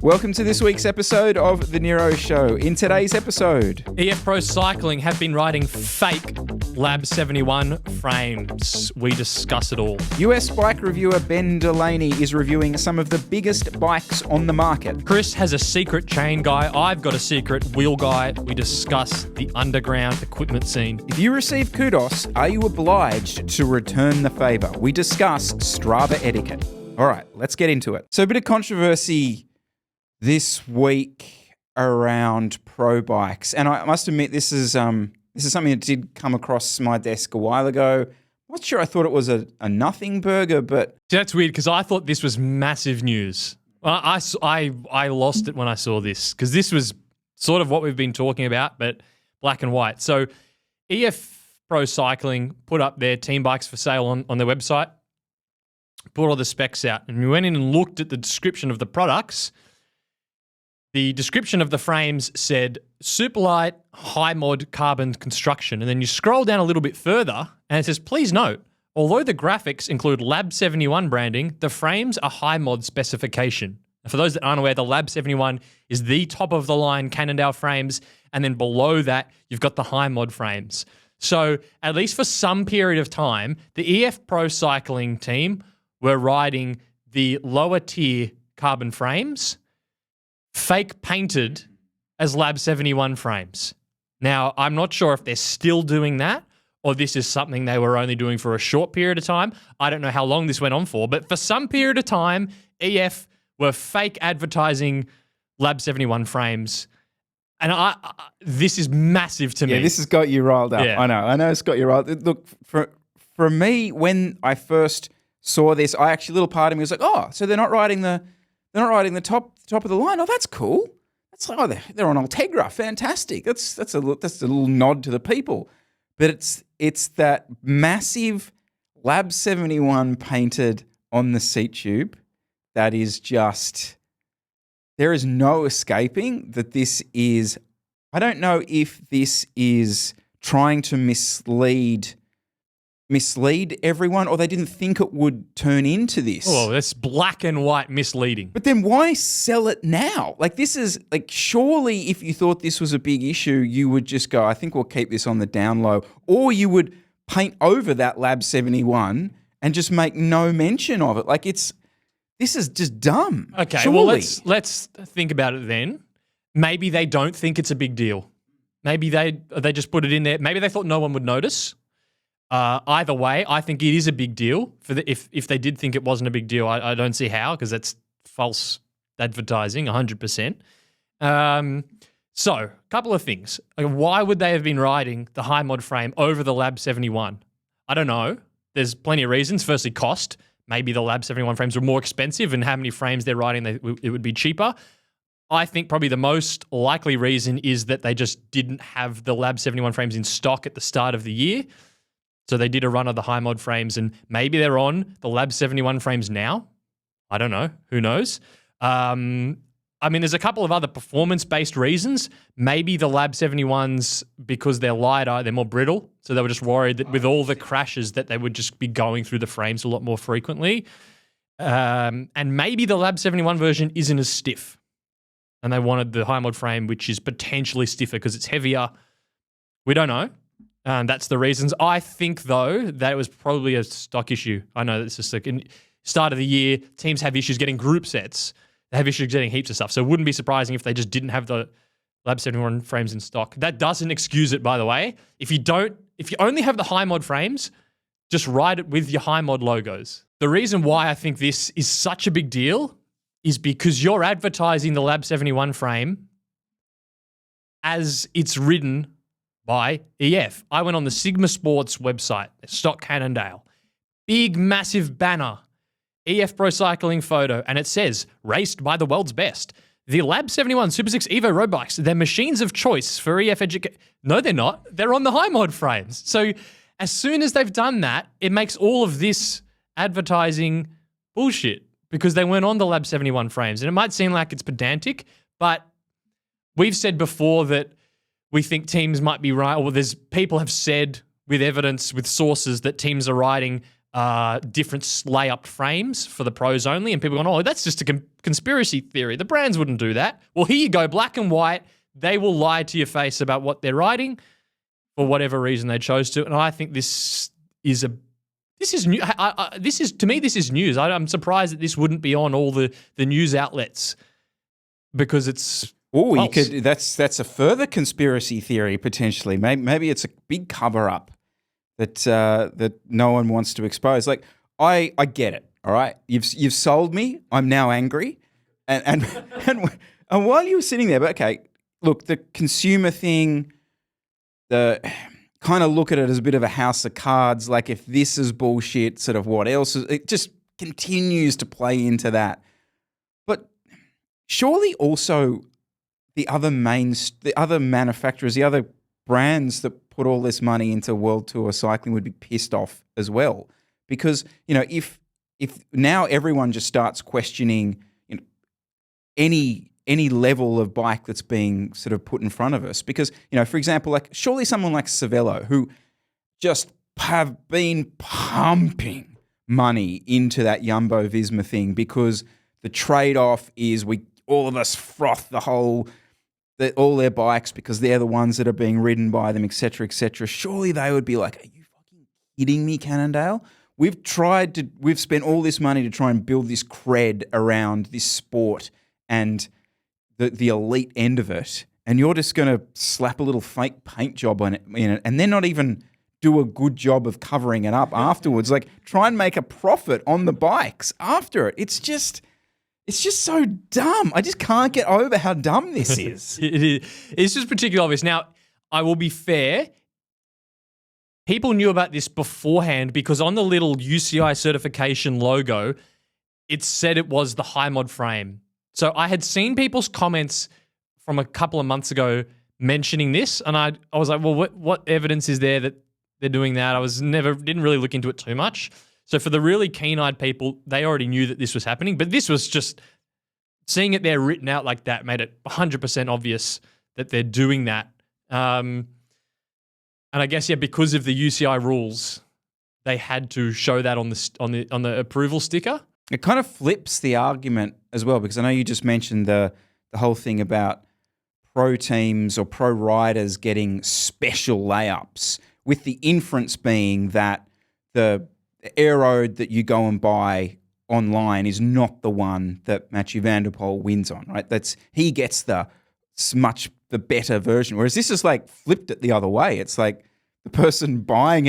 Welcome to this week's episode of The Nero Show. In today's episode, EF Pro Cycling have been riding fake LAB71 frames. We discuss it all. US bike reviewer Ben Delaney is reviewing some of the biggest bikes on the market. Chris has a secret chain guy. I've got a secret wheel guy. We discuss the underground equipment scene. If you receive kudos, are you obliged to return the favour? We discuss Strava Etiquette. All right, let's get into it. So a bit of controversy this week around pro bikes, and I must admit this is something that did come across my desk a while ago. Not sure I thought it was a nothing burger, but See, that's weird because I thought this was massive news. I lost it when I saw this because this was sort of what we've been talking about, but black and white. So EF Pro Cycling put up their team bikes for sale on their website, put all the specs out, and we went in and looked at the description of the products. The description of the frames said super light, high mod carbon construction. And then you scroll down a little bit further and it says, please note, although the graphics include LAB71 branding, the frames are high mod specification. And for those that aren't aware, the LAB71 is the top of the line Cannondale frames. And then below that, you've got the high mod frames. So at least for some period of time, the EF Pro Cycling team were riding the lower tier carbon frames, fake painted as LAB71 frames. Now, I'm not sure if they're still doing that or this is something they were only doing for a short period of time. I don't know how long this went on for, but for some period of time, EF were fake advertising LAB71 frames. And this is massive to me. Yeah, this has got you riled up. Yeah. I know it's got you riled up. Look, for me, when I first saw this, a little part of me was like, oh, so they're not riding the top of the line. Oh, that's cool. That's they're on Ultegra. Fantastic. That's a little nod to the people. But it's that massive LAB71 painted on the seat tube that is just, there is no escaping that this is, I don't know if this is trying to mislead everyone, or they didn't think it would turn into this. Oh, that's black and white misleading. But then why sell it now? Like, this is, like, surely if you thought this was a big issue, you would just go, I think we'll keep this on the down low. Or you would paint over that LAB71 and just make no mention of it. Like, this is just dumb. Okay, surely. well, let's think about it then. Maybe they don't think it's a big deal. Maybe they just put it in there. Maybe they thought no one would notice. Either way, I think it is a big deal. If they did think it wasn't a big deal, I don't see how, because that's false advertising, 100%. So, a couple of things. Like, why would they have been riding the high mod frame over the LAB71? I don't know. There's plenty of reasons. Firstly, cost. Maybe the LAB71 frames were more expensive, and how many frames they're riding, it would be cheaper. I think probably the most likely reason is that they just didn't have the LAB71 frames in stock at the start of the year. So they did a run of the high mod frames, and maybe they're on the LAB71 frames now. I don't know. Who knows? I mean, there's a couple of other performance-based reasons. Maybe the LAB71s, because they're lighter, they're more brittle. So they were just worried that with all the crashes that they would just be going through the frames a lot more frequently. And maybe the LAB71 version isn't as stiff. And they wanted the high mod frame, which is potentially stiffer because it's heavier. We don't know. That's the reasons. I think, though, that it was probably a stock issue. I know it's just like in start of the year, teams have issues getting group sets. They have issues getting heaps of stuff. So it wouldn't be surprising if they just didn't have the LAB71 frames in stock. That doesn't excuse it, by the way. If you only have the high mod frames, just ride it with your high mod logos. The reason why I think this is such a big deal is because you're advertising the LAB71 frame as it's ridden by EF. I went on the Sigma Sports website, stock Cannondale. Big, massive banner, EF Pro Cycling photo, and it says, raced by the world's best. The LAB71 Super 6 Evo road bikes, they're machines of choice for EF education. No, they're not. They're on the high mod frames. So as soon as they've done that, it makes all of this advertising bullshit because they weren't on the LAB71 frames. And it might seem like it's pedantic, but we've said before that we think teams might be right, or people have said with evidence, with sources, that teams are riding different layup frames for the pros only, and people going, oh, that's just a conspiracy theory. The brands wouldn't do that. Well, here you go, black and white. They will lie to your face about what they're riding for whatever reason they chose to, and I think this is new. To me, this is news. I'm surprised that this wouldn't be on all the news outlets because it's. Oh, you false. could. That's a further conspiracy theory potentially. Maybe it's a big cover up that no one wants to expose. Like I get it. All right, you've sold me. I'm now angry, and while you were sitting there, but okay, look, the consumer thing, the kind of look at it as a bit of a house of cards. Like if this is bullshit, sort of what else is? It just continues to play into that. But surely also the other manufacturers, the other brands that put all this money into World Tour cycling would be pissed off as well, because if now everyone just starts questioning any level of bike that's being sort of put in front of us, because for example, like surely someone like Cervelo, who just have been pumping money into that Jumbo Visma thing, because the trade-off is all of us froth all their bikes because they're the ones that are being ridden by them, et cetera, et cetera. Surely they would be like, are you fucking kidding me, Cannondale? We've spent all this money to try and build this cred around this sport and the elite end of it, and you're just going to slap a little fake paint job in it, and then not even do a good job of covering it up afterwards. Like try and make a profit on the bikes after it. It's just so dumb. I just can't get over how dumb this is. It's just particularly obvious. Now, I will be fair. People knew about this beforehand because on the little UCI certification logo, it said it was the high mod frame. So I had seen people's comments from a couple of months ago mentioning this, and I was like, well, what evidence is there that they're doing that? Didn't really look into it too much. So for the really keen-eyed people, they already knew that this was happening, but this was just seeing it there written out like that made it 100% obvious that they're doing that. And I guess because of the UCI rules, they had to show that on the approval sticker. It kind of flips the argument as well, because I know you just mentioned the whole thing about pro teams or pro riders getting special layups, with the inference being that the aero that you go and buy online is not the one that Mathieu van der Poel wins on, right? He gets the better version. Whereas this is like flipped it the other way. It's like the person buying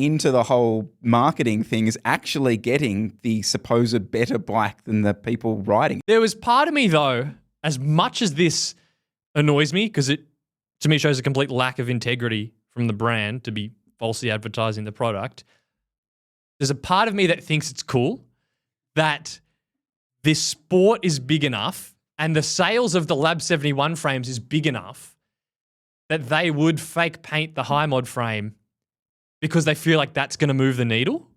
into the whole marketing thing is actually getting the supposed better bike than the people riding. There was part of me though, as much as this annoys me, because it to me shows a complete lack of integrity from the brand to be falsely advertising the product. There's a part of me that thinks it's cool that this sport is big enough and the sales of the LAB71 frames is big enough that they would fake paint the high mod frame because they feel like that's going to move the needle.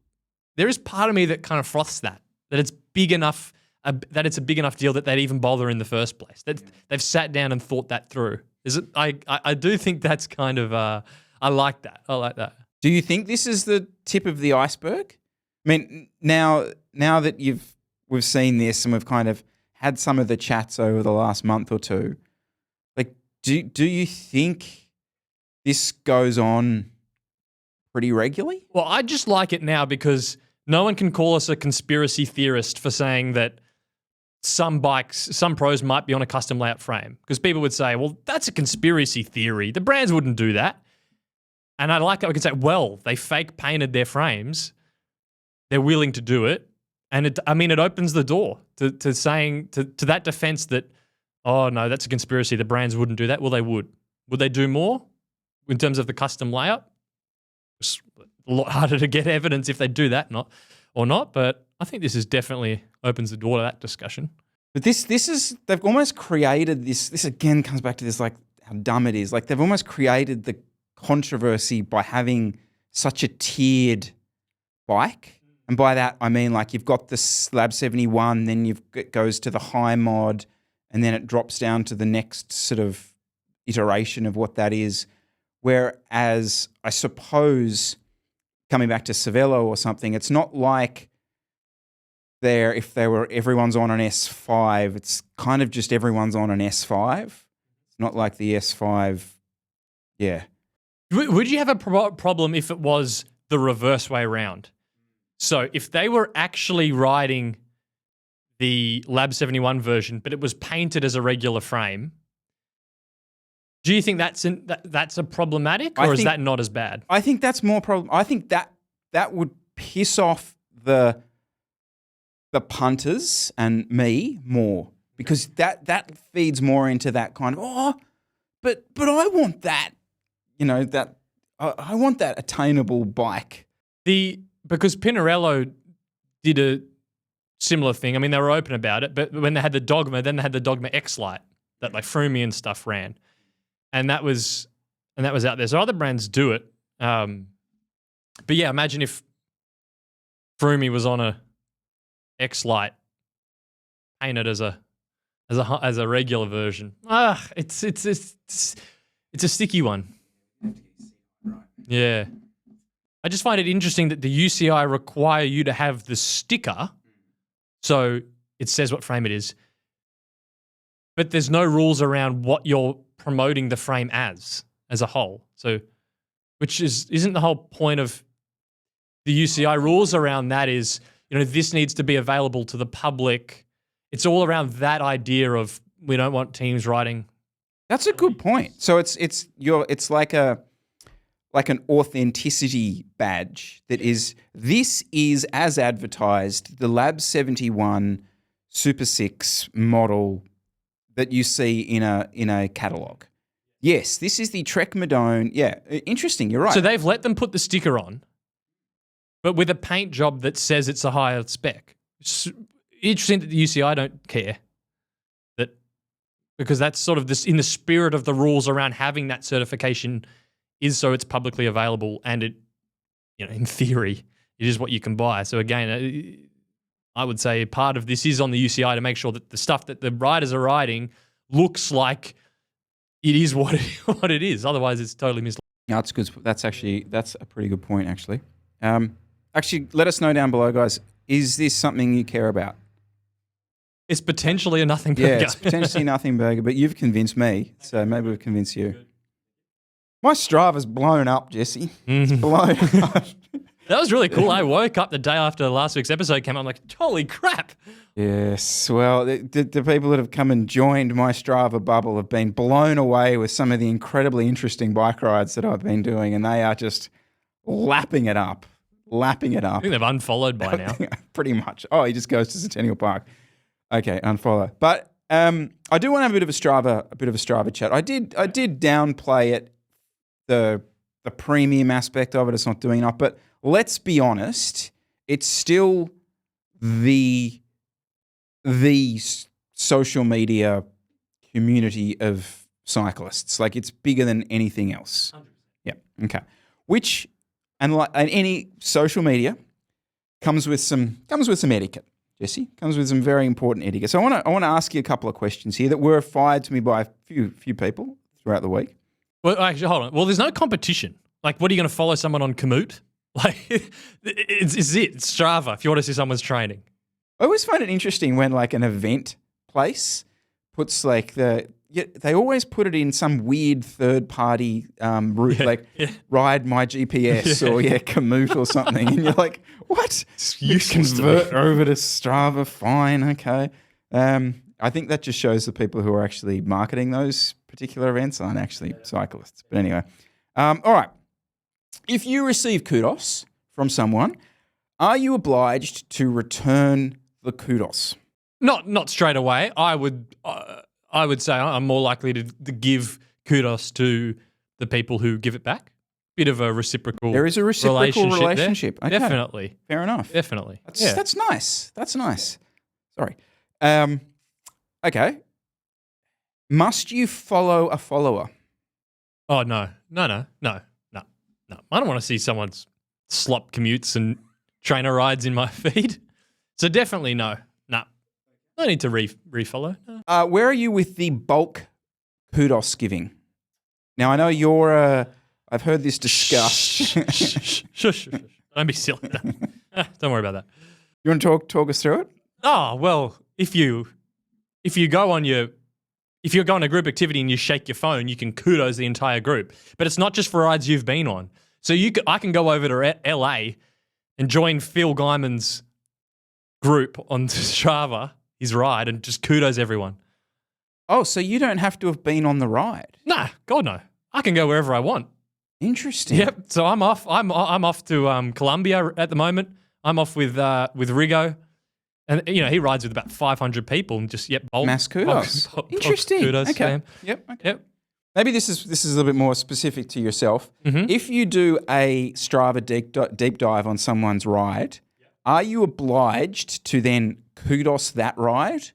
There is part of me that kind of froths that it's big enough, that it's a big enough deal that they'd even bother in the first place. That they've sat down and thought that through. I do think that's kind of, I like that. I like that. Do you think this is the tip of the iceberg? I mean, now that we've seen this and we've kind of had some of the chats over the last month or two, like, do you think this goes on pretty regularly? Well, I just like it now because no one can call us a conspiracy theorist for saying that some pros might be on a custom layout frame, because people would say, well, that's a conspiracy theory. The brands wouldn't do that. And I like that we can say, well, they fake painted their frames. They're willing to do it. And it opens the door to saying, to that defense that, oh no, that's a conspiracy. The brands wouldn't do that. Well, they would. Would they do more in terms of the custom layout? It's a lot harder to get evidence if they do that or not. But I think this is definitely opens the door to that discussion. But they've almost created this. This again comes back to this, like how dumb it is. Like they've almost created the controversy by having such a tiered bike. And by that, I mean like you've got the LAB71, then it goes to the high mod, and then it drops down to the next sort of iteration of what that is. Whereas I suppose coming back to Cervelo or something, it's not like everyone's on an S5, it's kind of just everyone's on an S5. It's not like the S5, yeah. Would you have a problem if it was the reverse way around? So if they were actually riding the LAB71 version, but it was painted as a regular frame, do you think that's a problematic, or is that not as bad? I think that's more problem. I think that would piss off the punters and me more, because that feeds more into that kind of, but I want that, that I want that attainable bike. Because Pinarello did a similar thing. I mean, they were open about it, but when they had the Dogma, then they had the Dogma X Lite that like Froomey and stuff ran, and that was out there. So other brands do it, but yeah, imagine if Froomey was on a X Lite painted as a regular version. It's a sticky one. Yeah. I just find it interesting that the UCI require you to have the sticker, so it says what frame it is, but there's no rules around what you're promoting the frame as a whole. So, which isn't the whole point of the UCI rules around that is, this needs to be available to the public. It's all around that idea of we don't want teams riding. That's a good point. So it's like an authenticity badge that is, this is as advertised, the LAB71 Super 6 model that you see in a catalogue. Yes, this is the Trek Madone. Yeah, interesting, you're right. So they've let them put the sticker on, but with a paint job that says it's a higher spec. It's interesting that the UCI don't care. Because that's sort of this in the spirit of the rules around having that certification is so it's publicly available, and it, in theory, it is what you can buy. So again, I would say part of this is on the UCI to make sure that the stuff that the riders are riding looks like it is what it is. Otherwise, it's totally misleading. No, that's good. That's a pretty good point, actually. Actually, let us know down below, guys. Is this something you care about? It's potentially a nothing burger. Yeah, it's potentially a nothing burger, but you've convinced me, so maybe we've convinced you. My Strava's blown up, Jesse. It's blown up. That was really cool. I woke up the day after last week's episode came out, I'm like, holy crap. Yes, well, the people that have come and joined my Strava bubble have been blown away with some of the incredibly interesting bike rides that I've been doing, and they are just lapping it up. I think they've unfollowed by now. Pretty much. Oh, he just goes to Centennial Park. Okay, unfollow. But I do want to have a bit of a Strava chat. I did downplay it, the premium aspect of it. It's not doing enough, but let's be honest, it's still the social media community of cyclists. Like, it's bigger than anything else. 100%. Yeah. Okay. Which, and any social media, comes with some etiquette. Jesse, comes with some very important etiquette. So I want to ask you a couple of questions here that were fired to me by a few people throughout the week. Well, actually, hold on. Well, there's no competition. Like, what are you going to follow someone on Komoot? Like, it's Strava if you want to see someone's training. I always find it interesting when like an event place puts like they always put it in some weird third-party route, Ride My GPS or Komoot or something, and you're like, what? You convert over to Strava, fine, okay. I think that just shows the people who are actually marketing those particular events aren't actually cyclists. But anyway, all right. If you receive kudos from someone, are you obliged to return the kudos? Not straight away. I would say I'm more likely to give kudos to the people who give it back. Bit of a reciprocal. There is a reciprocal relationship. Okay. Definitely. Fair enough. Definitely. That's nice. That's nice. Sorry. Okay. Must you follow a follower? Oh, no. I don't want to see someone's slop commutes and trainer rides in my feed. So definitely no. No need to refollow. No. Where are you with the bulk kudos giving? Now, I know you're I've heard this discussed. Shush. Don't be silly. Don't worry about that. You want to talk us through it? Oh, well, if you're going to group activity and you shake your phone, you can kudos the entire group. But it's not just for rides you've been on. So I can go over to LA and join Phil Guyman's group on Strava, his ride, and just kudos everyone. Oh, so you don't have to have been on the ride? Nah, God no. I can go wherever I want. Interesting. Yep. So I'm off. I'm off to Colombia at the moment. I'm off with Rigo, and he rides with about 500 people and just mass kudos. Interesting. Kudos, okay. fam. Yep. Okay. Yep. Maybe this is a little bit more specific to yourself. Mm-hmm. If you do a Strava deep dive on someone's ride, are you obliged to then kudos that ride,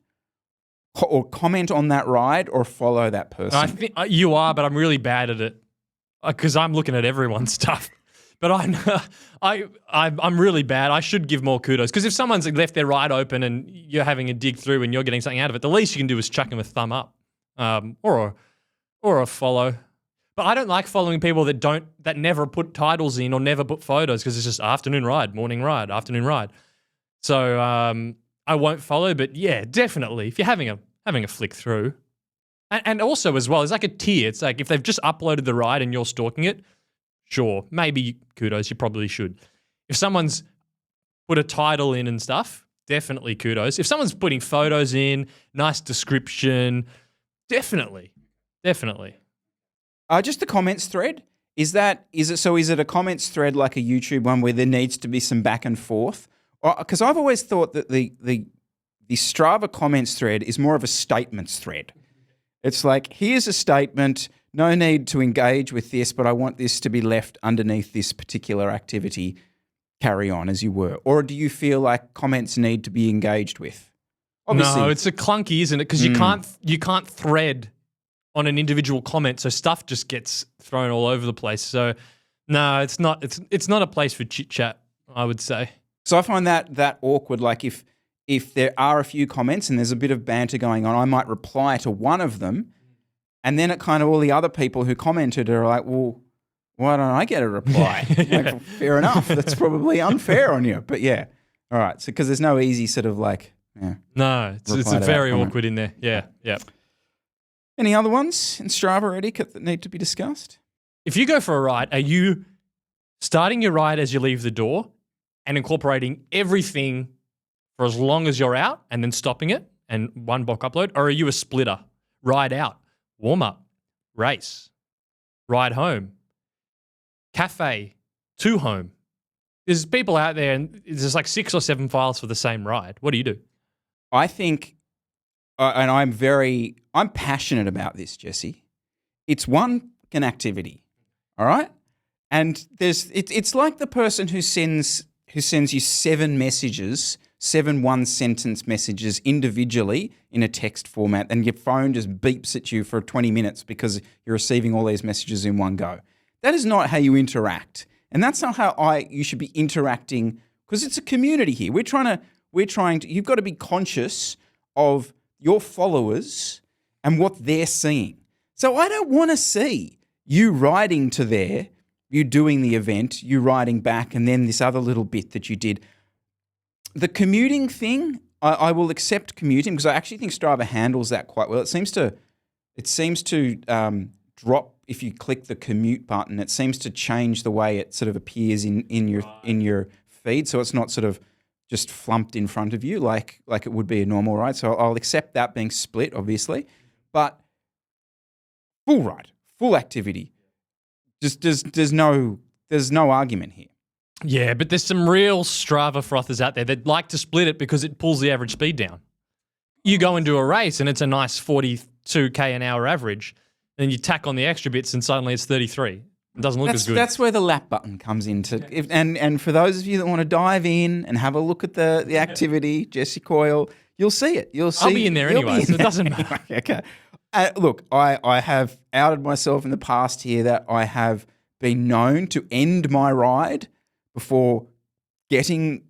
or comment on that ride, or follow that person? I think you are, but I'm really bad at it because I'm looking at everyone's stuff. But I'm really bad. I should give more kudos because if someone's left their ride open and you're having a dig through and you're getting something out of it, the least you can do is chuck them a thumb up, or a follow. But I don't like following people that never put titles in or never put photos because it's just afternoon ride, morning ride, afternoon ride. So I won't follow. But yeah, definitely if you're having a flick through, and also as well, it's like a tier. It's like if they've just uploaded the ride and you're stalking it. Sure, maybe kudos, you probably should. If someone's put a title in and stuff, definitely kudos. If someone's putting photos in, nice description, definitely. Just the comments thread. Is it a comments thread like a YouTube one where there needs to be some back and forth? Because I've always thought that the Strava comments thread is more of a statements thread. It's like, here's a statement. No need to engage with this, but I want this to be left underneath this particular activity. Carry on as you were. Or do you feel like comments need to be engaged with? Obviously. No, it's a clunky, isn't it? Because you can't thread on an individual comment, so stuff just gets thrown all over the place. So no, it's not a place for chit chat, I would say. So I find that awkward. Like if there are a few comments and there's a bit of banter going on, I might reply to one of them. And then it kind of all the other people who commented are like, well, why don't I get a reply? Like, fair enough. That's probably unfair on you. But yeah. All right. So because there's no easy sort of like, no, it's very awkward in there. Yeah. Yeah. Any other ones in Strava etiquette that need to be discussed? If you go for a ride, are you starting your ride as you leave the door and incorporating everything for as long as you're out and then stopping it and one block upload? Or are you a splitter? Ride out. Warm up, race, ride home, cafe, to home. There's people out there and there's like 6 or 7 files for the same ride. What do you do? I think, and I'm passionate about this, Jesse. It's an activity, all right? And it's like the person who sends you 7 messages, 7 one-sentence messages individually in a text format, and your phone just beeps at you for 20 minutes because you're receiving all these messages in one go. That is not how you interact. And that's not how you should be interacting, because it's a community here. We're trying to, you've got to be conscious of your followers and what they're seeing. So I don't want to see you riding to there, you doing the event, you riding back, and then this other little bit that you did. The commuting thing, I will accept commuting because I actually think Strava handles that quite well. It seems to drop if you click the commute button. It seems to change the way it sort of appears in your feed, so it's not sort of just flumped in front of you like it would be a normal ride. So I'll accept that being split, obviously, but full ride, full activity. Just there's no argument here. Yeah, but there's some real Strava frothers out there that like to split it because it pulls the average speed down. You go and do a race and it's a nice 42k an hour average, then you tack on the extra bits and suddenly it's 33. It doesn't look as good. That's where the lap button comes into. And for those of you that want to dive in and have a look at the activity, Jesse Coyle, you'll see it. I'll be in there anyway, so it doesn't matter. Okay. Look, I have outed myself in the past here that I have been known to end my ride before getting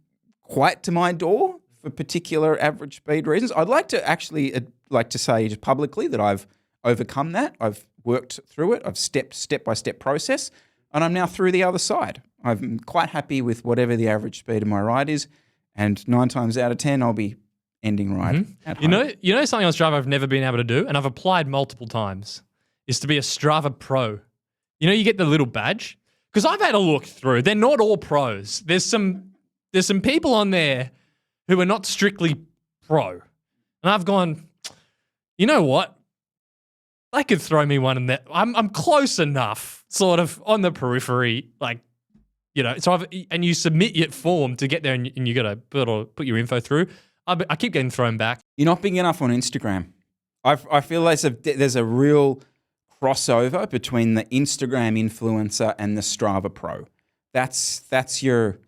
quite to my door for particular average speed reasons. I'd like to say just publicly that I've overcome that. I've worked through it. I've step by step process. and I'm now through the other side. I'm quite happy with whatever the average speed of my ride is, and 9 times out of 10, I'll be ending ride at home. You know something on Strava I've never been able to do, and I've applied multiple times, is to be a Strava Pro. You know, you get the little badge. Because I've had a look through. They're not all pros. There's some people on there who are not strictly pro. And I've gone, you know what? They could throw me one in there. I'm close enough, sort of on the periphery, like, you know. So and you submit your form to get there, and you got to put your info through. I keep getting thrown back. You're not big enough on Instagram. I feel there's a real crossover between the Instagram influencer and the Strava Pro. That's your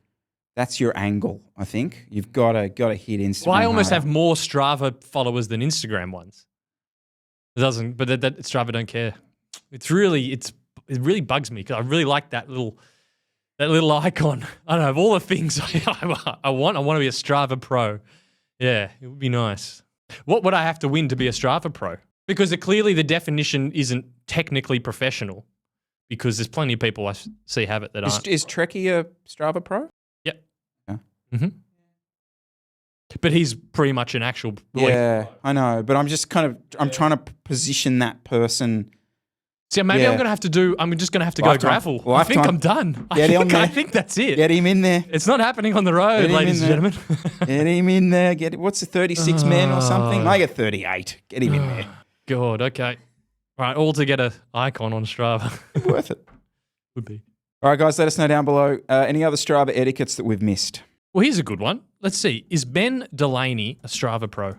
angle. I think you've got to hit Instagram. Well, I almost harder. have more Strava followers than Instagram ones. It doesn't, but that Strava don't care. It really bugs me because I really like that little icon. I don't know, of all the things I want to be a Strava Pro. Yeah, it would be nice. What would I have to win to be a Strava Pro? Because clearly the definition isn't technically professional, because there's plenty of people I see have it that aren't. Is Trekkie a Strava Pro? Yep. Yeah. Mm-hmm. But he's pretty much an actual. Yeah, I know. But I'm just trying to position that person. See, maybe I'm just going to have to go gravel. I think I'm done. I think that's it. Get him in there. It's not happening on the road, ladies and gentlemen. Get him in there. What's the 36 men or something? I get 38. Get him in there. God, okay. All right, all to get an icon on Strava. Worth it. Would be. All right, guys, let us know down below any other Strava etiquettes that we've missed. Well, here's a good one. Let's see. Is Ben Delaney a Strava Pro?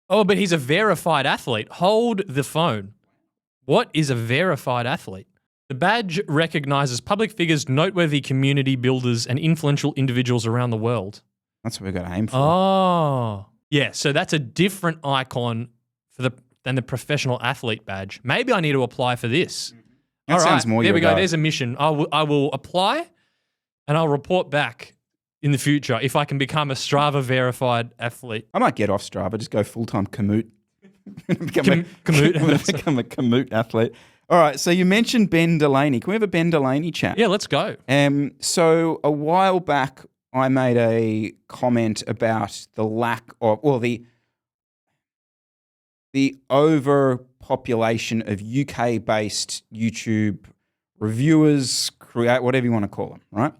Oh, but he's a verified athlete. Hold the phone. What is a verified athlete? The badge recognizes public figures, noteworthy community builders, and influential individuals around the world. That's what we've got to aim for. Oh. Yeah, so that's a different icon than the professional athlete badge. Maybe I need to apply for this. That sounds more there we go. go. There's a mission. I will apply, and I'll report back in the future if I can become a Strava verified athlete. I might get off Strava, just go full-time commute. Become a commute athlete. All right, so you mentioned Ben Delaney. Can we have a Ben Delaney chat? Yeah, let's go. So a while back, I made a comment about the lack of, well, the overpopulation of UK-based YouTube reviewers, whatever you want to call them, right?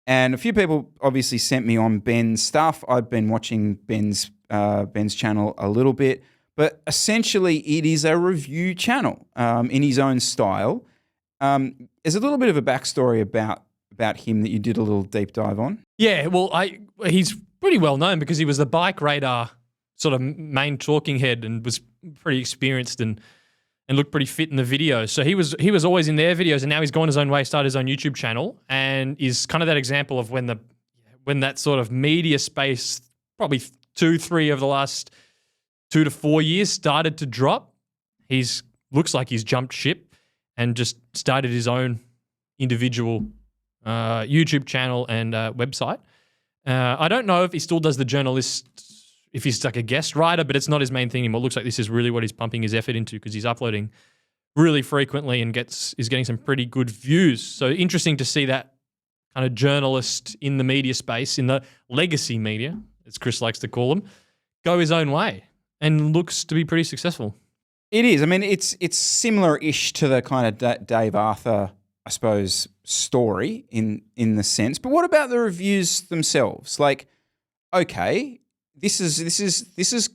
And a few people obviously sent me on Ben's stuff. I've been watching Ben's channel a little bit, but essentially it is a review channel in his own style. There's a little bit of a backstory about him that you did a little deep dive on. Yeah, well, he's pretty well known because he was the Bike Radar sort of main talking head and was pretty experienced and looked pretty fit in the videos. So he was always in their videos, and now he's gone his own way, started his own YouTube channel, and is kind of that example of when that sort of media space, probably 2-3 of the last 2 to 4 years, started to drop. Looks like he's jumped ship and just started his own individual YouTube channel and website. I don't know if he still does the journalist, if he's like a guest writer, but it's not his main thing anymore. It looks like this is really what he's pumping his effort into because he's uploading really frequently and is getting some pretty good views. So interesting to see that kind of journalist in the media space, in the legacy media, as Chris likes to call them, go his own way and looks to be pretty successful. It is. I mean, it's similar-ish to the kind of Dave Arthur, I suppose, story in the sense. But what about the reviews themselves? Like, okay, this is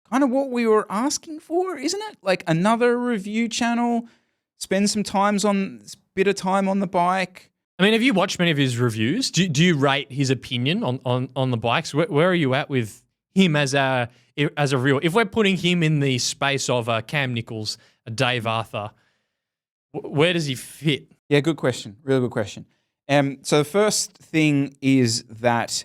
kind of what we were asking for, isn't it? Like another review channel, spend some bit of time on the bike. I mean, have you watched many of his reviews? Do you rate his opinion on the bikes? Where are you at with him as a reviewer? If we're putting him in the space of Cam Nichols, a Dave Arthur, where does he fit? Yeah, good question. Really good question. So the first thing is that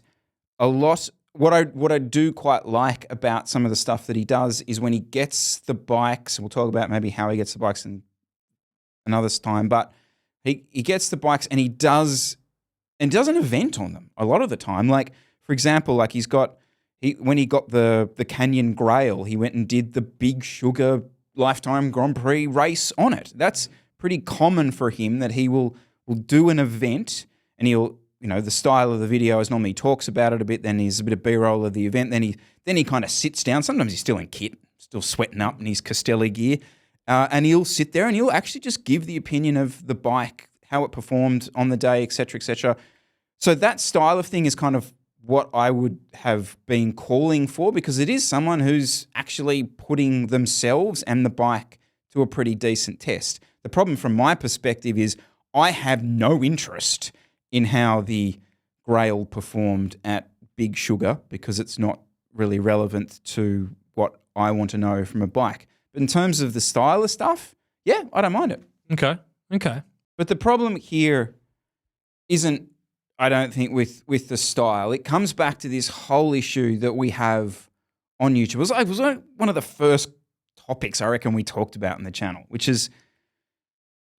what I do quite like about some of the stuff that he does is when he gets the bikes, and we'll talk about maybe how he gets the bikes in another time, but he gets the bikes and he does an event on them a lot of the time. Like, for example, like when he got the Canyon Grail, he went and did the Big Sugar Lifetime Grand Prix race on it. That's pretty common for him, that he will will do an event and he'll, the style of the video is normally he talks about it a bit, then there's a bit of B-roll of the event, then he kind of sits down. Sometimes he's still in kit, still sweating up in his Castelli gear, and he'll sit there and he'll actually just give the opinion of the bike, how it performed on the day, et cetera, et cetera. So that style of thing is kind of what I would have been calling for, because it is someone who's actually putting themselves and the bike to a pretty decent test. The problem from my perspective is I have no interest in how the Grail performed at Big Sugar, because it's not really relevant to what I want to know from a bike. But in terms of the style of stuff, yeah, I don't mind it. Okay. But the problem here isn't, I don't think, with the style. It comes back to this whole issue that we have on YouTube. It was like one of the first topics I reckon we talked about in the channel, which is,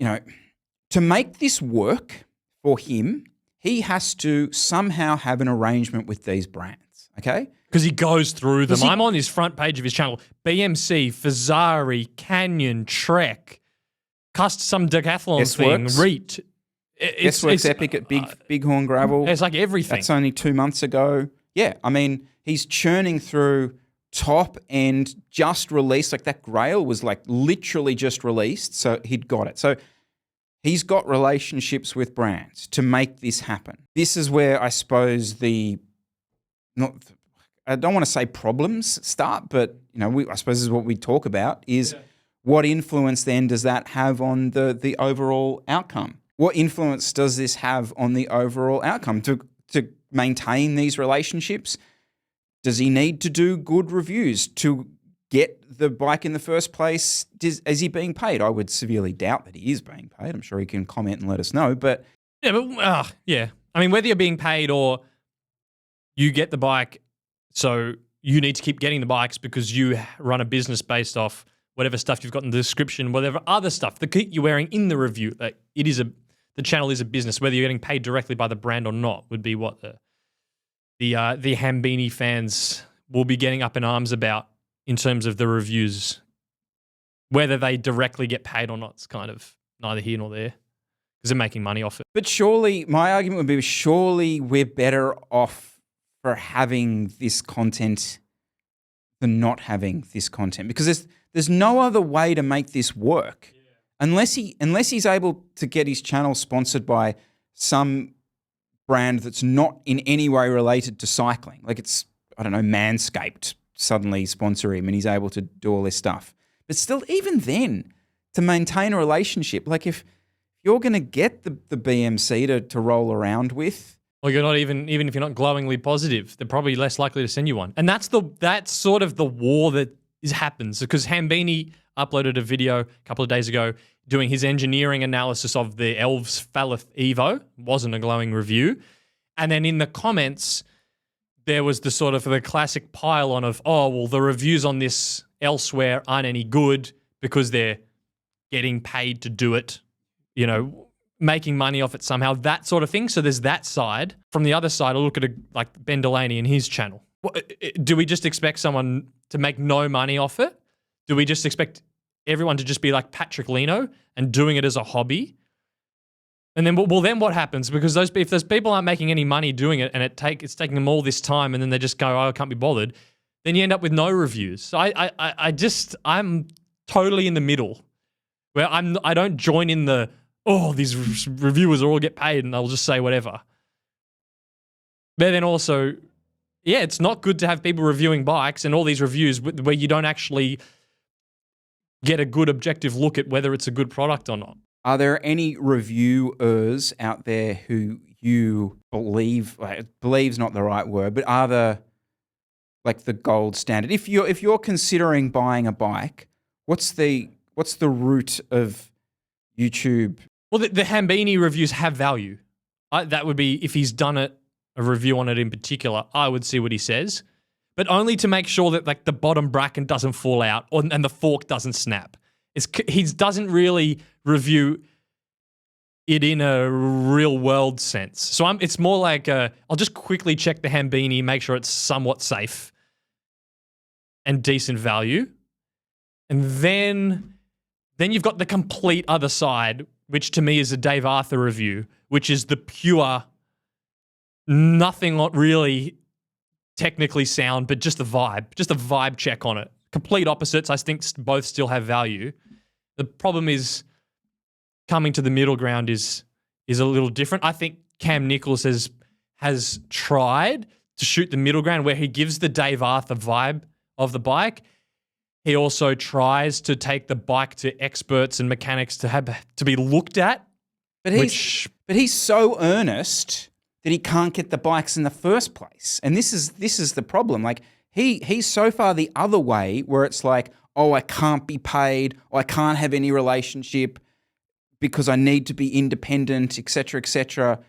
to make this work for him, he has to somehow have an arrangement with these brands, okay? Because he goes through them. I'm on his front page of his channel. BMC, Fazari, Canyon, Trek, some decathlon thing, Reet. It's Epic at Bighorn Gravel. It's like everything. That's only 2 months ago. Yeah, I mean, he's churning through top and just released. Like that Grail was like literally just released, so he'd got it. So he's got relationships with brands to make this happen. This is where I suppose I don't want to say problems start, but I suppose this is what we talk about is what influence then does that have on the overall outcome? What influence does this have on the overall outcome? To maintain these relationships, does he need to do good reviews to get the bike in the first place? Is he being paid? I would severely doubt that he is being paid. I'm sure he can comment and let us know. But yeah. I mean, whether you're being paid or you get the bike, so you need to keep getting the bikes because you run a business based off whatever stuff you've got in the description, whatever other stuff, the kit you're wearing in the review. Like the channel is a business. Whether you're getting paid directly by the brand or not would be what the Hambini fans will be getting up in arms about in terms of the reviews. Whether they directly get paid or not, it's kind of neither here nor there because they're making money off it. But surely, my argument would be, surely we're better off for having this content than not having this content, because there's no other way to make this work. Unless he's able to get his channel sponsored by some brand that's not in any way related to cycling. Like it's, I don't know, Manscaped suddenly sponsor him and he's able to do all this stuff. But still, even then, to maintain a relationship, like if you're going to get the BMC to roll around with, well, you're not even if you're not glowingly positive, they're probably less likely to send you one. And that's sort of the war that happens, because Hambini uploaded a video a couple of days ago doing his engineering analysis of the Elves Falith Evo. Wasn't a glowing review. And then in the comments, there was the classic pile-on of, oh, well, the reviews on this elsewhere aren't any good because they're getting paid to do it, making money off it somehow, that sort of thing. So there's that side. From the other side, I'll look at like Ben Delaney and his channel. Do we just expect someone to make no money off it? Do we just expect everyone to just be like Patrick Leno and doing it as a hobby? And then, then what happens? Because if those people aren't making any money doing it and it's taking them all this time and then they just go, oh, I can't be bothered, then you end up with no reviews. So I'm totally in the middle where I don't join in the, oh, these reviewers all get paid and they'll just say whatever. But then also, yeah, it's not good to have people reviewing bikes and all these reviews where you don't actually get a good objective look at whether it's a good product or not. Are there any reviewers out there who you believe's not the right word, but are the gold standard? If you're considering buying a bike, what's the route of YouTube? Well, the Hambini reviews have value. That would be if he's done a review on it in particular. I would see what he says, but only to make sure that like the bottom bracket doesn't fall out and the fork doesn't snap. He doesn't really review it in a real world sense. So it's more like I'll just quickly check the Hambini, make sure it's somewhat safe and decent value, and then you've got the complete other side which to me is a Dave Arthur review, which is the pure, nothing really technically sound, but just a vibe check on it. Complete opposites. I think both still have value. The problem is coming to the middle ground is a little different. I think Cam Nichols has tried to shoot the middle ground where he gives the Dave Arthur vibe of the bike. He also tries to take the bike to experts and mechanics to be looked at. But he's so earnest that he can't get the bikes in the first place. And this is the problem. Like he's so far the other way where it's like, oh, I can't be paid, or I can't have any relationship because I need to be independent, et cetera, et cetera.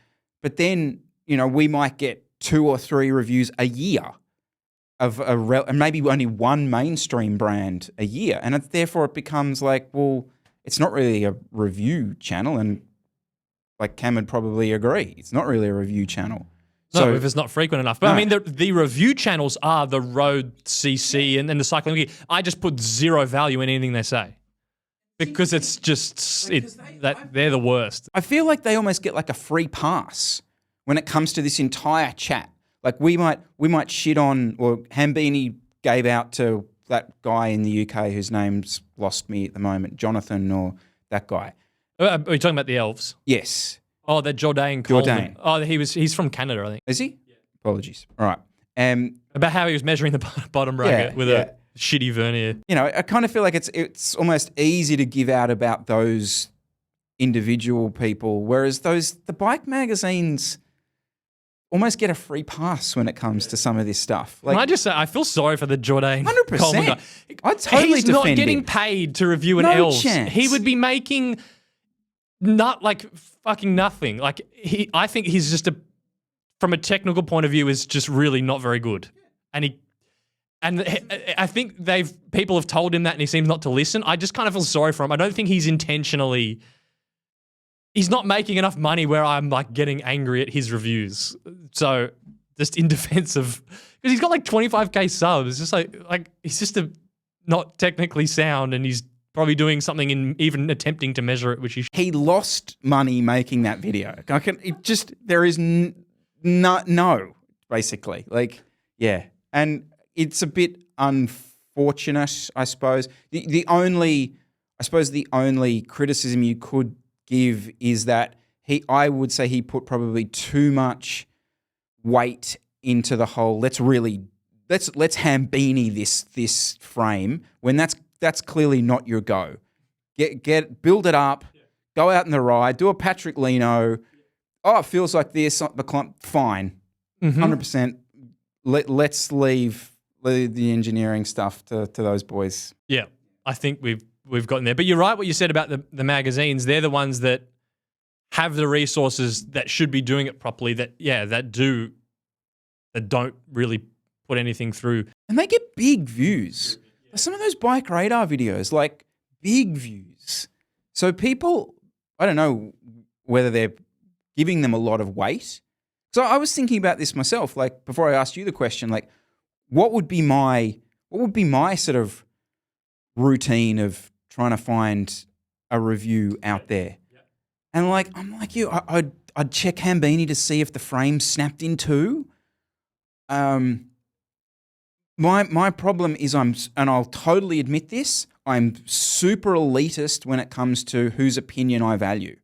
But then, we might get 2 or 3 reviews a year of and maybe only one mainstream brand a year. And therefore it becomes like, well, it's not really a review channel. And like Cam would probably agree, it's not really a review channel. No, if it's not frequent enough. But I mean, the review channels are the Road CC and the Cycling Wiki. I just put zero value in anything they say because it's just they're the worst. I feel like they almost get like a free pass when it comes to this entire chat. Like we might shit on, or Hambini gave out to that guy in the UK whose name's lost me at the moment, Jonathan or that guy. Are you talking about the elves? Yes. Oh, that Jourdain Coleman. Oh, he's from Canada, I think. Is he? Yeah. Apologies. All right. About how he was measuring the bottom bracket with a shitty vernier. I kind of feel like it's almost easy to give out about those individual people, whereas the bike magazines almost get a free pass when it comes to some of this stuff. Like, can I just say, I feel sorry for the Jourdain 100%. Coleman guy. I totally He's not defend getting him. paid to review an No elves. chance. He would be making not like fucking nothing. Like I think he's just from a technical point of view, is just really not very good. And I think people have told him that, and he seems not to listen. I just kind of feel sorry for him. I don't think he's intentionally. He's not making enough money where I'm like getting angry at his reviews. So just in defense of, because he's got like 25K subs. It's just like he's just not technically sound, and he's probably doing something in even attempting to measure it, which he lost money making that video. There is no, basically. Like, yeah. And it's a bit unfortunate, I suppose. The only criticism you could give is that I would say he put probably too much weight into the whole let's Hambini this frame when that's clearly not your go. Build it up, go out in the ride, do a Patrick Leno. Oh, it feels like this. The climb, fine, 100%. Let's leave the engineering stuff to those boys. Yeah, I think we've gotten there. But you're right what you said about the magazines. They're the ones that have the resources that should be doing it properly, that don't really put anything through. And they get big views. Some of those Bike Radar videos, like big views. So people, I don't know whether they're giving them a lot of weight. So I was thinking about this myself, like before I asked you the question, like what would be my sort of routine of trying to find a review out there? And like I'm like you, I'd check Hambini to see if the frame snapped in two. My problem is and I'll totally admit this, I'm super elitist when it comes to whose opinion I value.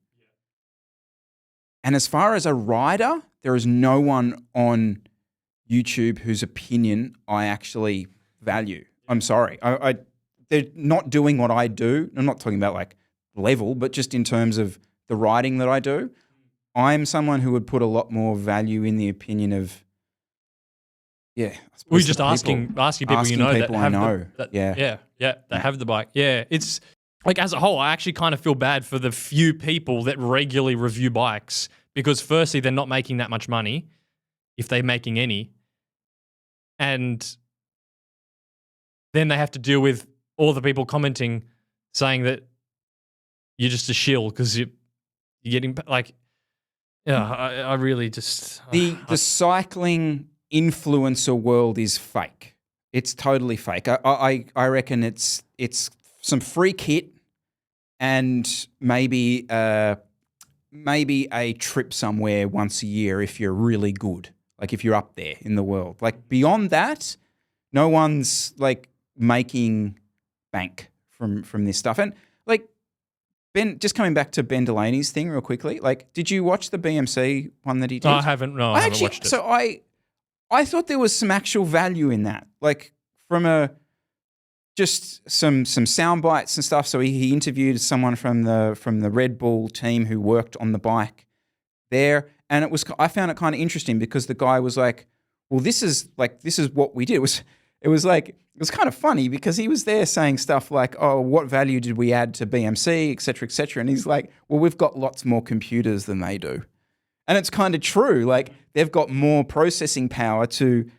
And as far as a rider, there is no one on YouTube whose opinion I actually value. I'm sorry. They're not doing what I do. I'm not talking about like level, but just in terms of the riding that I do. I'm someone who would put a lot more value in the opinion of, we're just asking people you know that have that have the bike. Yeah, it's like as a whole, I actually kind of feel bad for the few people that regularly review bikes because firstly, they're not making that much money, if they're making any, and then they have to deal with all the people commenting saying that you're just a shill because you're getting like, I really just the cycling influencer world is fake. It's totally fake. I reckon it's some free kit and maybe a trip somewhere once a year if you're really good, like if you're up there in the world. Like beyond that, no one's like making bank from this stuff. And like Ben, just coming back to Ben Delaney's thing real quickly, like did you watch the BMC one that he did? I haven't watched it. So I thought there was some actual value in that, like from just some sound bites and stuff. So he interviewed someone from the Red Bull team who worked on the bike there, and I found it kind of interesting because the guy was like, "Well, this is what we did." It was kind of funny because he was there saying stuff like, "Oh, what value did we add to BMC, et cetera," and he's like, "Well, we've got lots more computers than they do." And it's kind of true. Like they've got more processing power to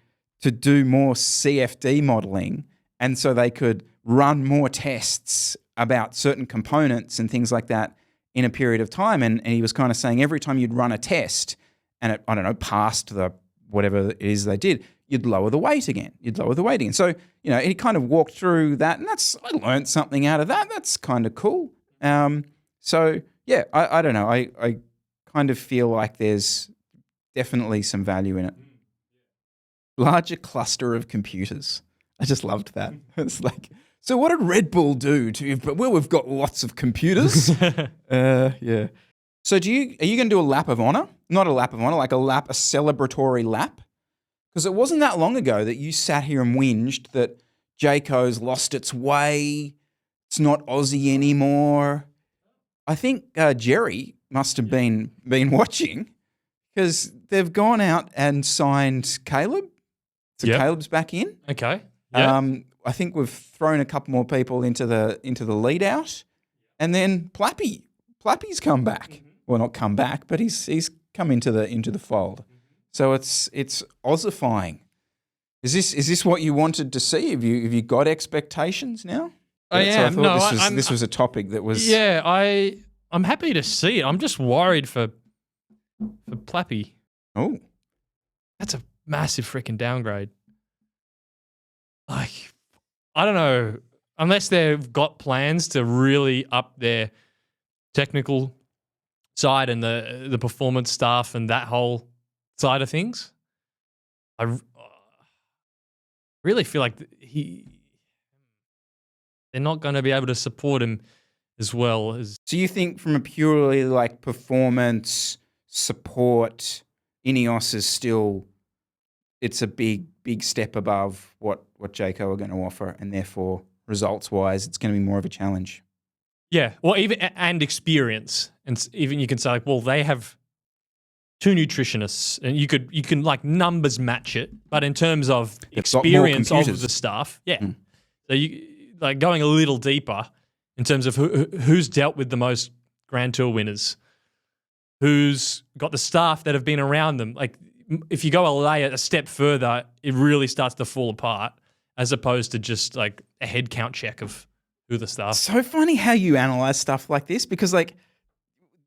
do more CFD modeling, and so they could run more tests about certain components and things like that in a period of time. And he was kind of saying every time you'd run a test and it, I don't know, passed the whatever it is they did, you'd lower the weight again. So, he kind of walked through that, and I learned something out of that. That's kind of cool. So yeah, I don't know. I kind of feel like there's definitely some value in it. Larger cluster of computers. I just loved that. It's like, so what did Red Bull do well, we've got lots of computers. Yeah. So are you going to do a lap of honor? Not a lap of honor, like a celebratory lap? Because it wasn't that long ago that you sat here and whinged that Jayco's lost its way. It's not Aussie anymore. I think Jerry must have been watching because they've gone out and signed Caleb. So Caleb's back in. Okay. Yeah. I think we've thrown a couple more people into the lead out, and then Plappy's come back. Mm-hmm. Well, not come back, but he's come into the fold. Mm-hmm. So it's ossifying. Is this what you wanted to see? Have you got expectations now? I am. So I thought this was a topic that was. Yeah, I'm happy to see it. I'm just worried for Plappy. Oh, that's a massive freaking downgrade. Like, I don't know, unless they've got plans to really up their technical side and the performance stuff and that whole side of things. I really feel like they're not going to be able to support him as well as. So you think from a purely like performance support, Ineos is still, it's a big step above what Jayco are going to offer, and therefore results-wise, it's going to be more of a challenge. Yeah, well, and experience, and even you can say like, well, they have 2 nutritionists, and you can like numbers match it, but in terms of experience of the stuff, yeah. So you like going a little deeper in terms of who's dealt with the most Grand Tour winners, who's got the staff that have been around them, like. If you go a step further, it really starts to fall apart as opposed to just like a head count check of who the staff. So funny how you analyze stuff like this because like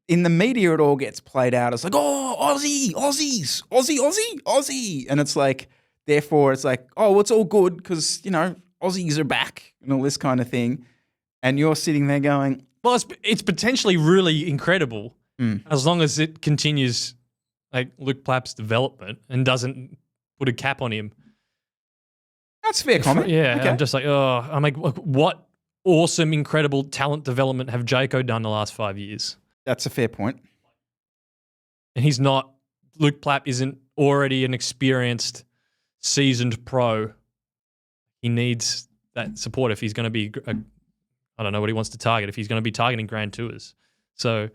in the media it all gets played out as like, oh, Aussies. And it's like, therefore it's like, oh, well, it's all good because, Aussies are back and all this kind of thing. And you're sitting there going. Well, it's potentially really incredible as long as it continues like Luke Plapp's development and doesn't put a cap on him. That's a fair comment. Yeah, okay. I'm just like, I'm like, what awesome, incredible talent development have Jayco done the last 5 years? That's a fair point. And Luke Plapp isn't already an experienced, seasoned pro. He needs that support if he's going to be, I don't know what he wants to target, if he's going to be targeting Grand Tours. So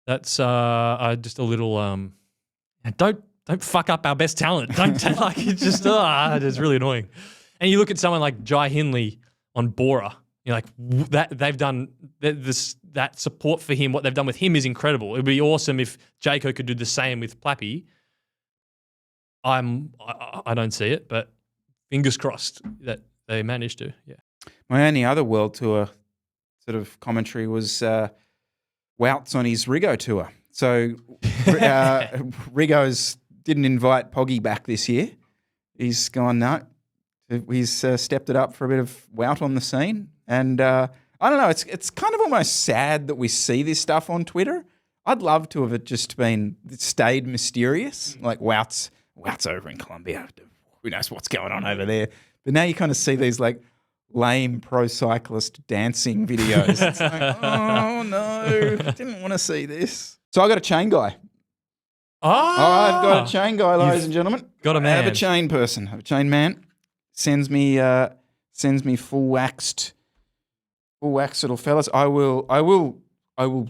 that's just a little... Don't fuck up our best talent. Don't like it's just it's really annoying. And you look at someone like Jai Hindley on Bora. You're like that they've done that support for him. What they've done with him is incredible. It would be awesome if Jayco could do the same with Plappy. I don't see it, but fingers crossed that they managed to. Yeah. My only other World Tour sort of commentary was Wout's on his Rigo tour. So Rigo's didn't invite Poggy back this year. He's gone, no. He's stepped it up for a bit of Wout on the scene. And I don't know. It's kind of almost sad that we see this stuff on Twitter. I'd love to have it just stayed mysterious. Like Wout's over in Colombia. Who knows what's going on over there? But now you kind of see these like lame pro cyclist dancing videos. It's like, oh no, I didn't want to see this. So I got a chain guy. I've got a chain guy, ladies and gentlemen. Got a man. I have a chain person. I have a chain man. Sends me full waxed little fellas. I will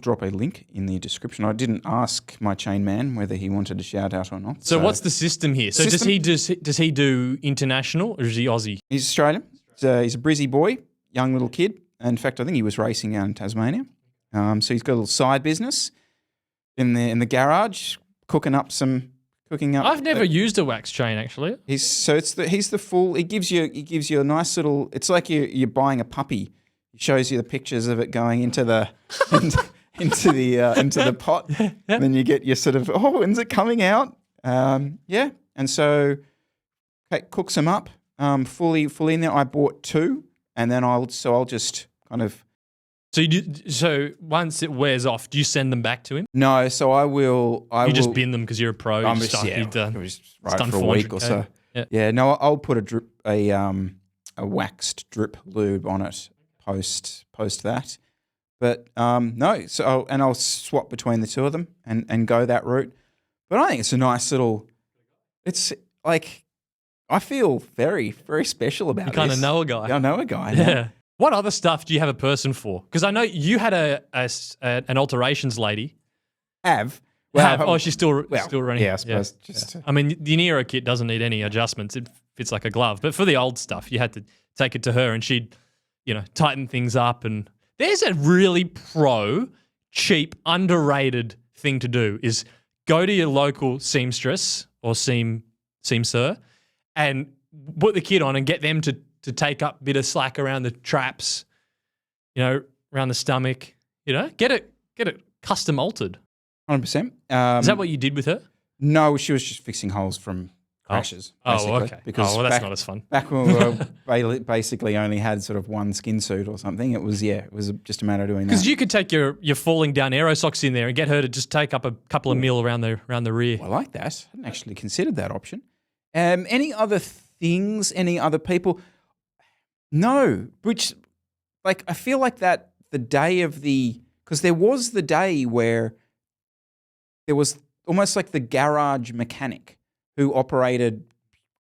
drop a link in the description. I didn't ask my chain man whether he wanted a shout out or not. So what's the system here? So does he do international or is he Aussie? He's Australian. He's a Brizzy boy, young little kid. In fact, I think he was racing out in Tasmania. So he's got a little side business in the garage, cooking up. I've never used a wax chain actually. He gives you a nice little. It's like you're buying a puppy. He shows you the pictures of it going into the into the pot. Yep. Then you get your sort of, when's it coming out? Yeah, and so Kate cooks them up fully in there. I bought 2, and then I'll just kind of. So once it wears off, do you send them back to him? No, so I will. You just bin them because you're a pro. I'm just right for a week or so. Yeah, no, I'll put a waxed drip lube on it post that. But no, so I'll swap between the two of them and go that route. But I think it's a nice little. It's like I feel very, very special about it. You kind of know a guy. I know a guy. Yeah. What other stuff do you have a person for? Because I know you had an alterations lady. She's still running. Yeah, I suppose. Yeah. I mean, the Nero kit doesn't need any adjustments. It fits like a glove. But for the old stuff, you had to take it to her and she'd, tighten things up. And there's a really cheap, underrated thing to do is go to your local seamstress or seamster and put the kit on and get them to take up a bit of slack around the traps, around the stomach, get it custom altered. 100%. Is that what you did with her? No, she was just fixing holes from crashes. Oh, okay. Because that's not as fun. Back when we basically only had sort of one skin suit or something, it was just a matter of doing that. Because you could take your falling down aero socks in there and get her to just take up a couple of mil around the rear. I like that. I hadn't actually considered that option. Any other things? Any other people? No, which, I feel like that the day of because there was the day where there was almost like the garage mechanic who operated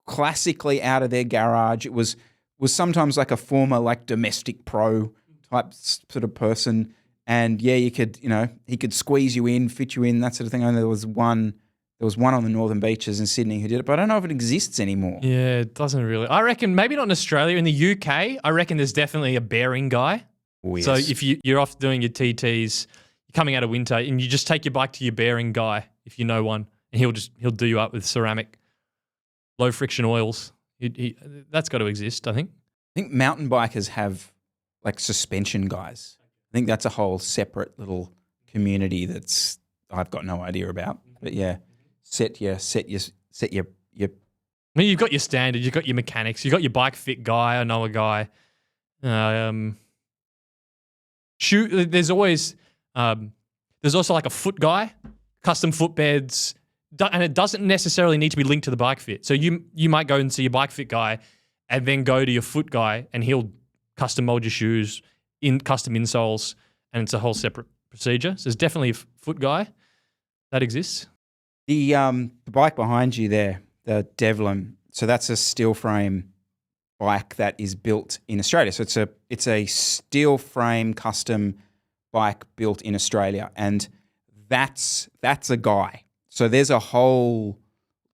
classically out of their garage. It was sometimes like a former domestic pro type sort of person, and you could he could squeeze you in, fit you in, that sort of thing. I know there was one on the Northern Beaches in Sydney who did it, but I don't know if it exists anymore. Yeah, it doesn't really. I reckon maybe not in Australia. In the UK, I reckon there's definitely a bearing guy. Oh, yes. So if you're off doing your TTs, you're coming out of winter, and you just take your bike to your bearing guy, if you know one, and he'll do you up with ceramic, low friction oils. That's got to exist, I think. I think mountain bikers have suspension guys. I think that's a whole separate little community that's I've got no idea about. But yeah. Set your. I mean, you've got your standard, you've got your mechanics, you've got your bike fit guy. I know a guy. There's also a foot guy, custom footbeds, and it doesn't necessarily need to be linked to the bike fit. So you might go and see your bike fit guy, and then go to your foot guy, and he'll custom mold your shoes in custom insoles, and it's a whole separate procedure. So there's definitely a foot guy that exists. The bike behind you there, the Devlin, so that's a steel frame bike that is built in Australia. So it's a steel frame custom bike built in Australia, and that's a guy. So there's a whole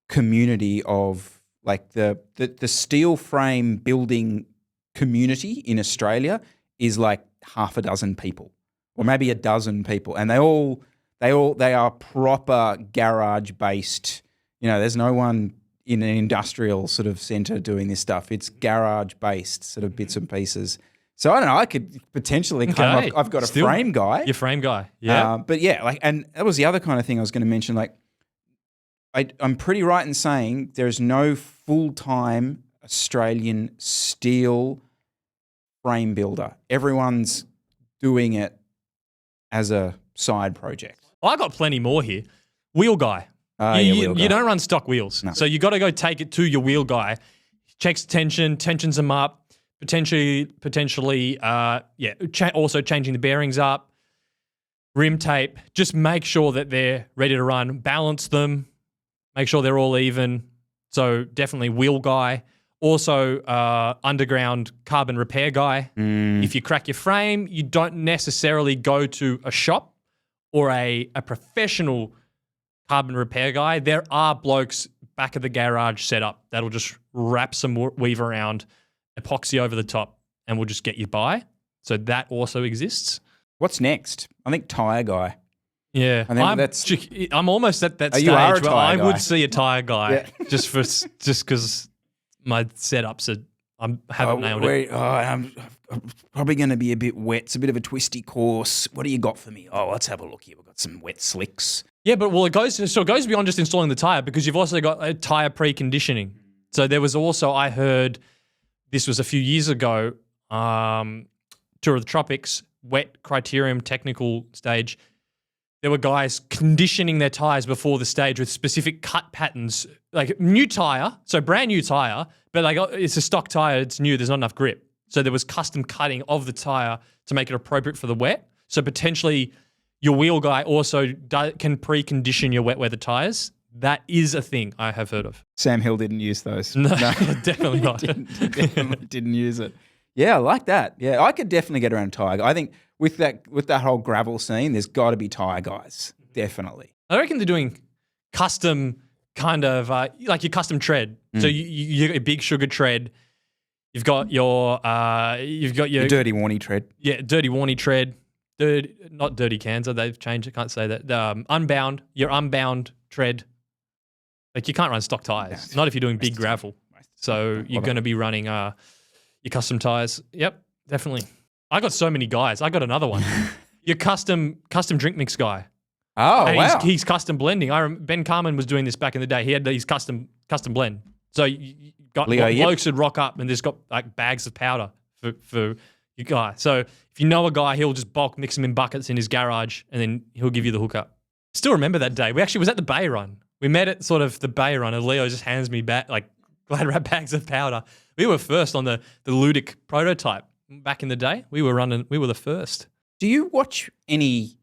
community of the steel frame building community in Australia is half a dozen people, or maybe a dozen people, and they are proper garage based. There's no one in an industrial sort of center doing this stuff. It's garage based sort of bits and pieces. So I don't know. I could potentially claim I've got a frame guy. Your frame guy, yeah. But yeah, and that was the other kind of thing I was going to mention. I'm pretty right in saying there's no full-time Australian steel frame builder. Everyone's doing it as a side project? I got plenty more here. Wheel guy. Wheel guy. You don't run stock wheels. No. So you got to go take it to your wheel guy. Checks tensions them up, potentially, also changing the bearings up, rim tape. Just make sure that they're ready to run. Balance them. Make sure they're all even. So definitely wheel guy. Also, underground carbon repair guy. If you crack your frame, you don't necessarily go to a shop or a professional carbon repair guy. There are blokes back of the garage set up that'll just wrap some weave around, epoxy over the top, and will just get you by. So that also exists. What's next? I think tyre guy. Yeah, I'm almost at that stage you are a where tyre I guy. would see a tyre guy Yeah. just because my setups haven't nailed it. I'm probably going to be a bit wet. It's a bit of a twisty course. What do you got for me? Oh, let's have a look here. We've got some wet slicks. Yeah, but it goes beyond just installing the tire, because you've also got a tire preconditioning. So there was also, I heard, this was a few years ago, Tour of the Tropics, wet criterium technical stage. There were guys conditioning their tires before the stage with specific cut patterns, like new tire, so brand new tire, but like it's a stock tire, it's new, there's not enough grip. So there was custom cutting of the tire to make it appropriate for the wet. So potentially your wheel guy also can precondition your wet weather tires. That is a thing I have heard of. Sam Hill didn't use those. No, definitely not. Definitely didn't use it. Yeah, I like that. Yeah, I could definitely get around a tyre guy. I think with that whole gravel scene, there's got to be tyre guys. Definitely. I reckon they're doing custom kind of like your custom tread. So you got a big sugar tread. You've got your Dirty Warnie tread. Yeah, dirty Warnie tread. Not dirty Kansas. They've changed it. Can't say that. Unbound. Your unbound tread. Like you can't run stock tires. Not if you're doing big gravel. So you're going to be running your custom tires. Yep, definitely. I got so many guys. I got another one. Your custom drink mix guy. Oh, And wow. He's custom blending. Ben Carmen was doing this back in the day. He had his custom blend. So you got Leo, yep. blokes would rock up and there's got like bags of powder for your guy. So if you know a guy, he'll just bulk mix them in buckets in his garage and then he'll give you the hookup. Still remember that day. We actually was at the Bay Run. We met at sort of the Bay Run and Leo just hands me back like glad wrap bags of powder. We were first on the Ludic prototype back in the day. We were the first. Do you watch any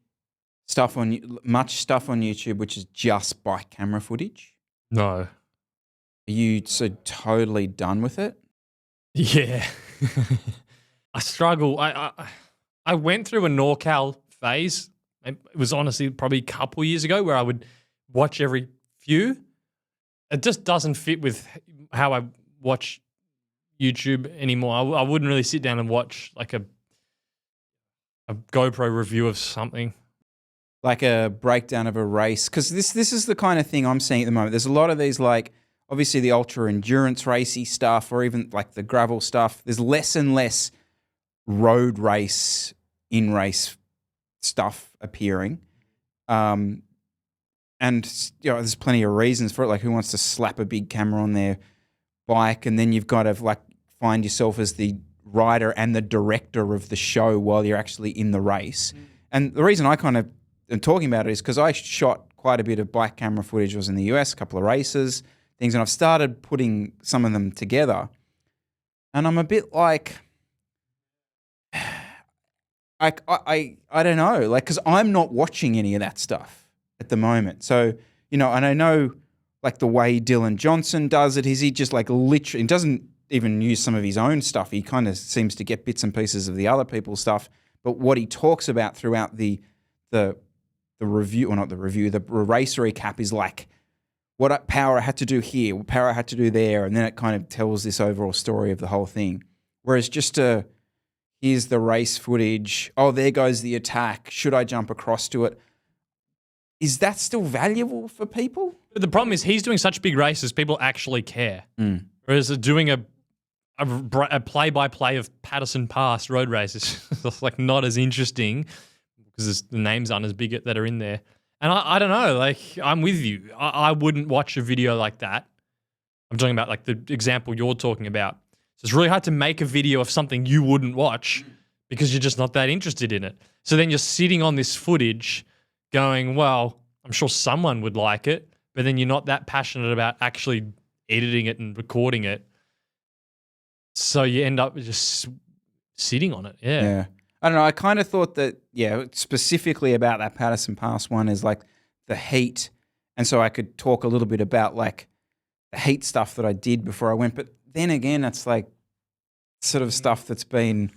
much stuff on YouTube which is just bike camera footage? No. Are you so totally done with it? Yeah. I struggle. I went through a NorCal phase. It was honestly probably a couple years ago where I would watch every few. It just doesn't fit with how I watch YouTube anymore. I wouldn't really sit down and watch like a GoPro review of something. Like a breakdown of a race? Because this is the kind of thing I'm seeing at the moment. There's a lot of these, like, obviously the ultra endurance racy stuff or even like the gravel stuff. There's less and less road race, in-race stuff appearing. And, there's plenty of reasons for it. Like who wants to slap a big camera on their bike and then you've got to like find yourself as the rider and the director of the show while you're actually in the race. And the reason I kind of am talking about it is because I shot quite a bit of bike camera footage. I was in the US, a couple of races, things, and I've started putting some of them together. And I'm a bit like, I don't know, like, because I'm not watching any of that stuff at the moment. So, and I know like the way Dylan Johnson does it, is he just like literally, doesn't even use some of his own stuff. He kind of seems to get bits and pieces of the other people's stuff. But what he talks about throughout the review, or not the review, the race recap is like what power I had to do here, what power I had to do there, and then it kind of tells this overall story of the whole thing. Whereas just here's the race footage, oh, there goes the attack, should I jump across to it? Is that still valuable for people? But the problem is he's doing such big races, people actually care. Whereas doing a play-by-play of Patterson Pass road races is like not as interesting because the names aren't as big that are in there. And I don't know, like I'm with you. I wouldn't watch a video like that. I'm talking about like the example you're talking about. So it's really hard to make a video of something you wouldn't watch because you're just not that interested in it. So then you're sitting on this footage going, well, I'm sure someone would like it, but then you're not that passionate about actually editing it and recording it. So you end up just sitting on it. Yeah. Yeah. I don't know. I kind of thought that, specifically about that Patterson Pass one is like the heat. And so I could talk a little bit about like the heat stuff that I did before I went. But then again, it's like sort of stuff that's been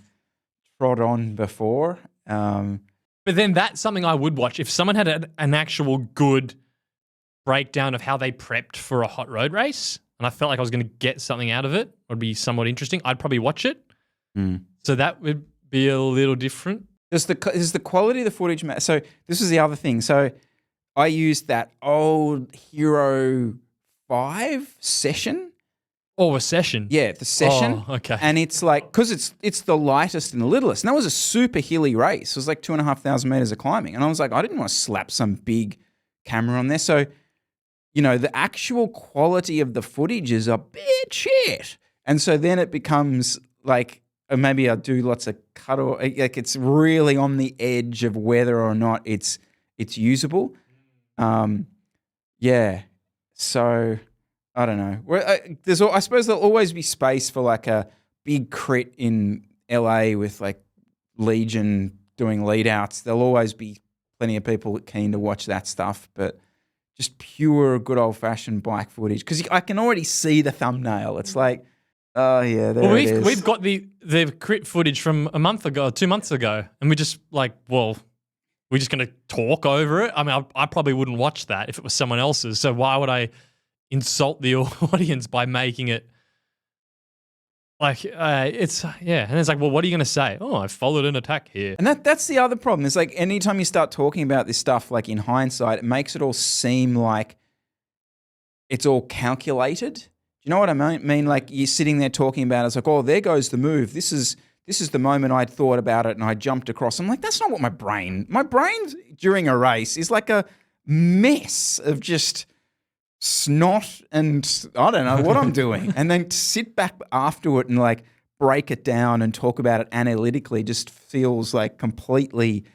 trod on before. But then that's something I would watch. If someone had an actual good breakdown of how they prepped for a hot road race, and I felt like I was going to get something out of it, it would be somewhat interesting, I'd probably watch it. So that would be a little different. Does the quality of the footage matter? So this is the other thing. So I used that old Hero 5 session. Oh, a session? Yeah, the session. Oh, okay. And it's like, because it's the lightest and the littlest. And that was a super hilly race. It was like 2,500 meters of climbing. And I was like, I didn't want to slap some big camera on there. So, the actual quality of the footage is a bit shit. And so then it becomes like, maybe I'll do lots of cut or like it's really on the edge of whether or not it's usable. So I don't know. I suppose there'll always be space for like a big crit in LA with like Legion doing lead outs. There'll always be plenty of people keen to watch that stuff, but just pure good old fashioned bike footage. Because I can already see the thumbnail. It's like, oh yeah, there it is. We've got the crit footage from a month ago, 2 months ago, and we're just like, well, we're just going to talk over it. I mean, I probably wouldn't watch that if it was someone else's. So why would I insult the audience by making it like and it's like, well, what are you going to say? Oh, I followed an attack here. And that's the other problem. It's like anytime you start talking about this stuff, like in hindsight, it makes it all seem like it's all calculated. Do you know what I mean? Like you're sitting there talking about it. It's like, oh, there goes the move. This is the moment I'd thought about it and I jumped across. I'm like, that's not what my brain during a race is like a mess of just snot and I don't know what I'm doing. And then to sit back afterward and like break it down and talk about it analytically just feels like completely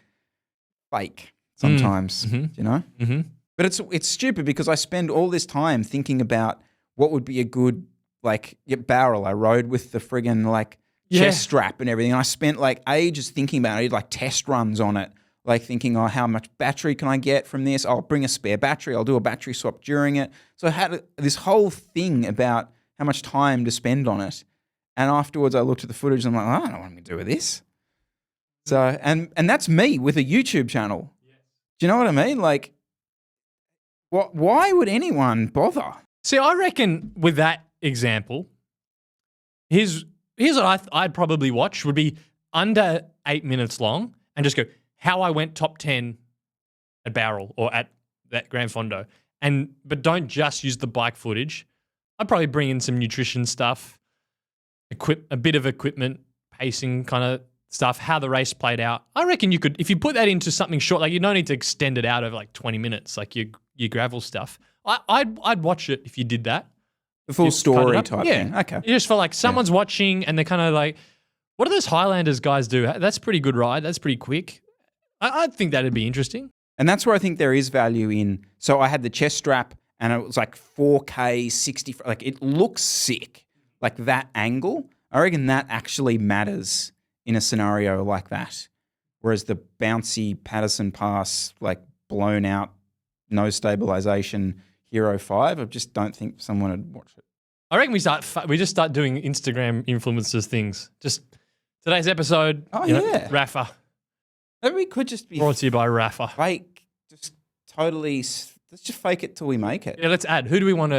fake sometimes, you know? Mm-hmm. But it's stupid because I spend all this time thinking about what would be a good barrel. I rode with the friggin' chest strap and everything. And I spent like ages thinking about it. I did like test runs on it, like thinking, oh, how much battery can I get from this? I'll bring a spare battery. I'll do a battery swap during it. So I had this whole thing about how much time to spend on it. And afterwards I looked at the footage and I'm like, I don't know what I'm going to do with this. So, and that's me with a YouTube channel. Do you know what I mean? Like, why would anyone bother? See, I reckon with that example, here's what I'd probably watch would be under 8 minutes long and just go, how I went top 10 at Barrel or at that Grand Fondo. But don't just use the bike footage. I'd probably bring in some nutrition stuff, a bit of equipment, pacing kind of stuff, how the race played out. I reckon you could, if you put that into something short, like you don't need to extend it out over like 20 minutes, like your gravel stuff. I'd watch it if you did that. The full story type thing. Okay. You just feel like someone's watching and they're kind of like, what do those Highlanders guys do? That's a pretty good ride. That's pretty quick. I think that'd be interesting. And that's where I think there is value in. So I had the chest strap and it was like 4K, 60, like it looks sick. Like that angle, I reckon that actually matters in a scenario like that. Whereas the bouncy Patterson Pass, like blown out, no stabilization Hero 5, I just don't think someone would watch it. I reckon we just start doing Instagram influencers things. Just today's episode. Oh, yeah. Rafa. Maybe we could just be brought to you by Rafa. Fake, just totally. Let's just fake it till we make it. Yeah, let's add. Who do we want?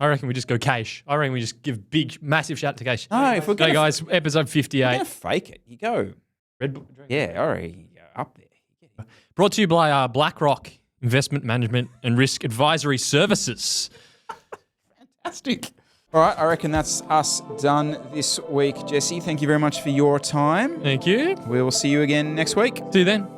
I reckon we just go Keish. I reckon we just give massive shout to Keish. No, if we're going guys, episode 58. You're gonna fake it. You go. Red Bull. Yeah, all right. You go up there. Brought to you by BlackRock Investment Management and Risk Advisory Services. Fantastic. All right, I reckon that's us done this week. Jesse, thank you very much for your time. Thank you. We will see you again next week. See you then.